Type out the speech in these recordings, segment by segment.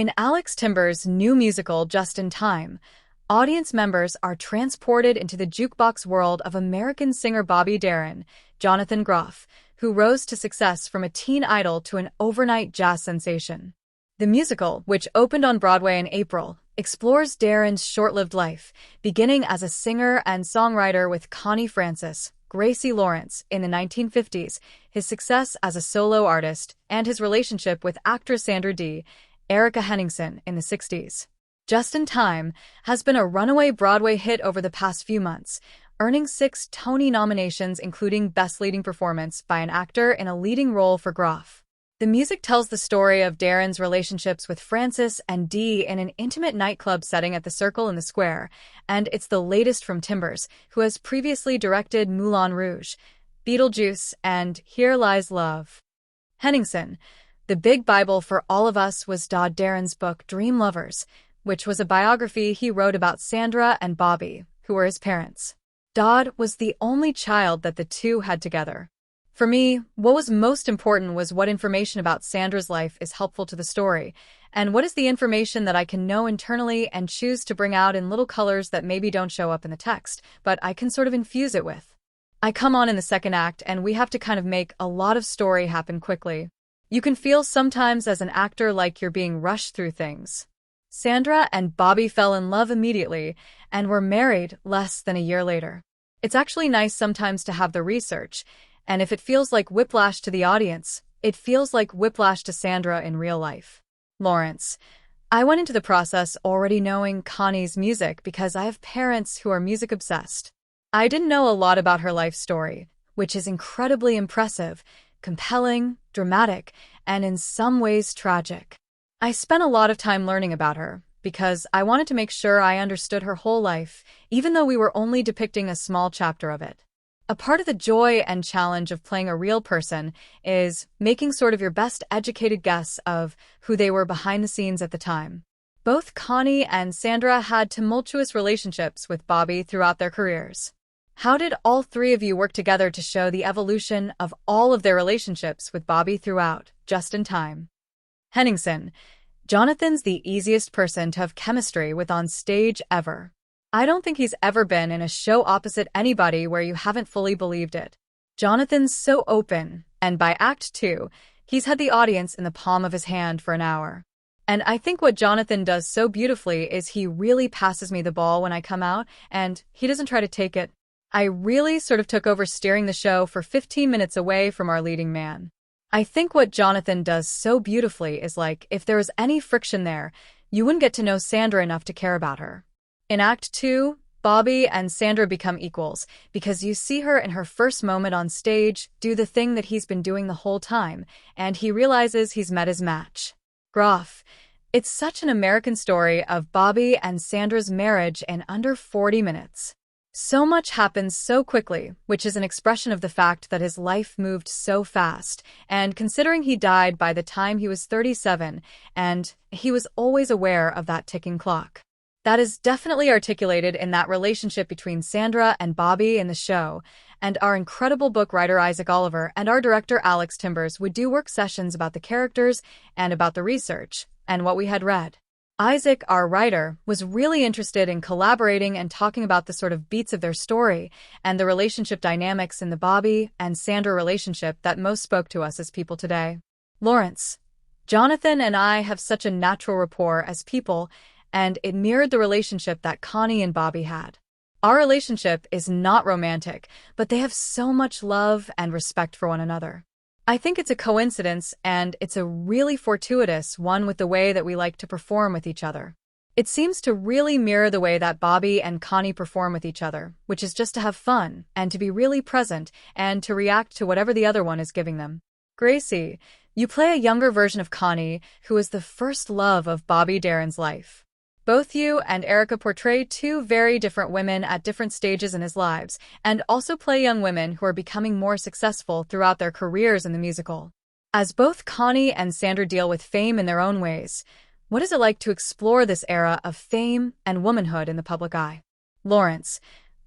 In Alex Timber's new musical, Just in Time, audience members are transported into the jukebox world of American singer Bobby Darin, Jonathan Groff, who rose to success from a teen idol to an overnight jazz sensation. The musical, which opened on Broadway in April, explores Darin's short-lived life, beginning as a singer and songwriter with Connie Francis, Gracie Lawrence in the 1950s, his success as a solo artist, and his relationship with actress Sandra Dee, Erika Henningsen in the 60s. Just in Time has been a runaway Broadway hit over the past few months, earning 6 Tony nominations including Best Leading Performance by an Actor in a Leading Role for Groff. The music tells the story of Darin's relationships with Francis and Dee in an intimate nightclub setting at the Circle in the Square, and it's the latest from Timbers, who has previously directed Moulin Rouge, Beetlejuice, and Here Lies Love. Henningsen, the big Bible for all of us was Darin's book Dream Lovers, which was a biography he wrote about Sandra and Bobby, who were his parents. Dodd was the only child that the two had together. For me, what was most important was what information about Sandra's life is helpful to the story, and what is the information that I can know internally and choose to bring out in little colors that maybe don't show up in the text, but I can sort of infuse it with. I come on in the second act and we have to kind of make a lot of story happen quickly. You can feel sometimes as an actor like you're being rushed through things. Sandra and Bobby fell in love immediately and were married less than a year later. It's actually nice sometimes to have the research, and if it feels like whiplash to the audience, it feels like whiplash to Sandra in real life. Lawrence. I went into the process already knowing Connie's music because I have parents who are music obsessed. I didn't know a lot about her life story, which is incredibly impressive, compelling, dramatic, and in some ways tragic. I spent a lot of time learning about her because I wanted to make sure I understood her whole life, even though we were only depicting a small chapter of it. A part of the joy and challenge of playing a real person is making sort of your best educated guess of who they were behind the scenes at the time. Both Connie and Sandra had tumultuous relationships with Bobby throughout their careers. How did all three of you work together to show the evolution of all of their relationships with Bobby throughout, Just in Time? Henningsen. Jonathan's the easiest person to have chemistry with on stage ever. I don't think he's ever been in a show opposite anybody where you haven't fully believed it. Jonathan's so open, and by Act 2, he's had the audience in the palm of his hand for an hour. And I think what Jonathan does so beautifully is he really passes me the ball when I come out, and he doesn't try to take it. I really sort of took over steering the show for 15 minutes away from our leading man. I think what Jonathan does so beautifully is like, if there was any friction there, you wouldn't get to know Sandra enough to care about her. In Act 2, Bobby and Sandra become equals because you see her in her first moment on stage do the thing that he's been doing the whole time, and he realizes he's met his match. Groff. It's such an American story of Bobby and Sandra's marriage in under 40 minutes. So much happens so quickly, which is an expression of the fact that his life moved so fast, and considering he died by the time he was 37, and he was always aware of that ticking clock. That is definitely articulated in that relationship between Sandra and Bobby in the show, and our incredible book writer Isaac Oliver and our director Alex Timbers would do work sessions about the characters and about the research, and what we had read. Isaac, our writer, was really interested in collaborating and talking about the sort of beats of their story and the relationship dynamics in the Bobby and Sandra relationship that most spoke to us as people today. Lawrence. Jonathan and I have such a natural rapport as people, and it mirrored the relationship that Connie and Bobby had. Our relationship is not romantic, but they have so much love and respect for one another. I think it's a coincidence, and it's a really fortuitous one with the way that we like to perform with each other. It seems to really mirror the way that Bobby and Connie perform with each other, which is just to have fun, and to be really present, and to react to whatever the other one is giving them. Gracie, you play a younger version of Connie, who is the first love of Bobby Darin's life. Both you and Erika portray two very different women at different stages in his lives, and also play young women who are becoming more successful throughout their careers in the musical. As both Connie and Sandra deal with fame in their own ways, what is it like to explore this era of fame and womanhood in the public eye? Lawrence.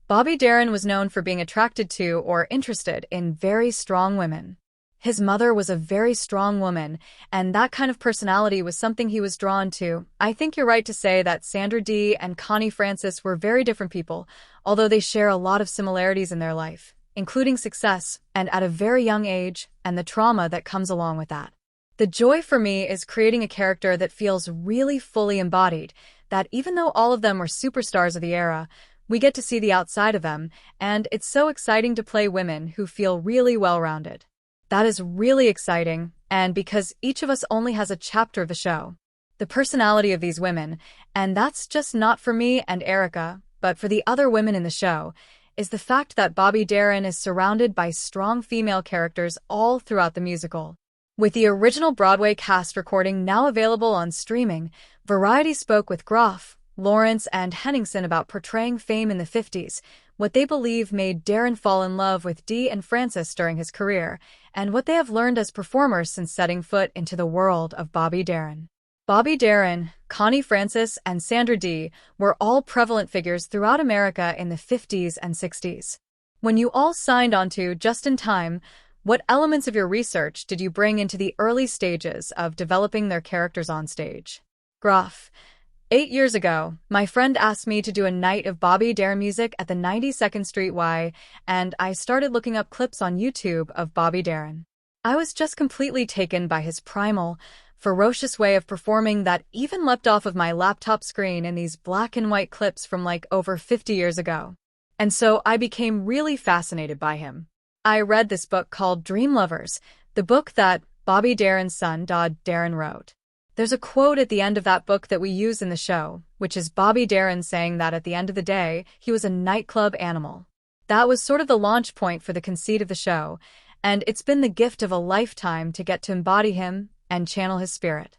Bobby Darin was known for being attracted to or interested in very strong women. His mother was a very strong woman, and that kind of personality was something he was drawn to. I think you're right to say that Sandra Dee and Connie Francis were very different people, although they share a lot of similarities in their life, including success, and at a very young age, and the trauma that comes along with that. The joy for me is creating a character that feels really fully embodied, that even though all of them were superstars of the era, we get to see the outside of them, and it's so exciting to play women who feel really well-rounded. That is really exciting, and because each of us only has a chapter of the show. The personality of these women, and that's just not for me and Erika, but for the other women in the show, is the fact that Bobby Darin is surrounded by strong female characters all throughout the musical. With the original Broadway cast recording now available on streaming, Variety spoke with Groff, Lawrence, and Henningsen about portraying fame in the 50s, what they believe made Darin fall in love with Dee and Francis during his career, and what they have learned as performers since setting foot into the world of Bobby Darin. Bobby Darin, Connie Francis, and Sandra Dee were all prevalent figures throughout America in the 50s and 60s. When you all signed onto Just in Time, what elements of your research did you bring into the early stages of developing their characters on stage? Groff. 8 years ago, my friend asked me to do a night of Bobby Darin music at the 92nd Street Y, and I started looking up clips on YouTube of Bobby Darin. I was just completely taken by his primal, ferocious way of performing that even leapt off of my laptop screen in these black and white clips from like over 50 years ago. And so I became really fascinated by him. I read this book called Dream Lovers, the book that Bobby Darin's son, Darin, wrote. There's a quote at the end of that book that we use in the show, which is Bobby Darin saying that at the end of the day, he was a nightclub animal. That was sort of the launch point for the conceit of the show, and it's been the gift of a lifetime to get to embody him and channel his spirit.